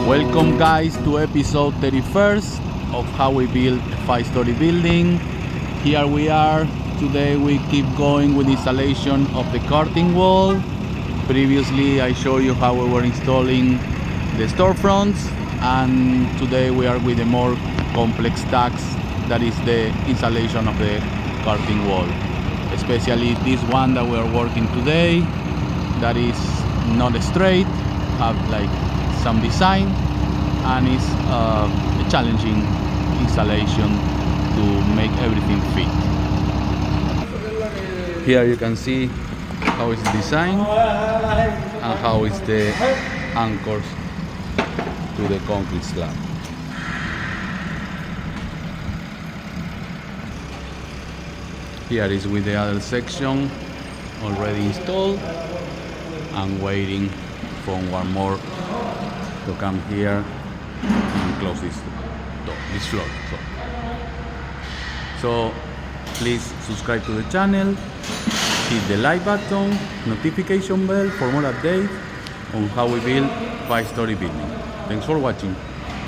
Welcome guys to episode 31st of how we build a 5-story building. Here we are. Today we keep going with installation of the curtain wall. Previously I showed you how we were installing the storefronts, and today we are with a more complex task, that is the installation of the curtain wall. Especially this one that we are working today, that is not straight, have like some design, and it's a challenging installation to make everything fit. Here you can see how it's designed and how is the anchors to the concrete slab. Here is with the other section already installed and waiting for one more to come here and close this door, this floor. So please subscribe to the channel, hit the like button, notification bell for more updates on how we build 5-story building. Thanks for watching.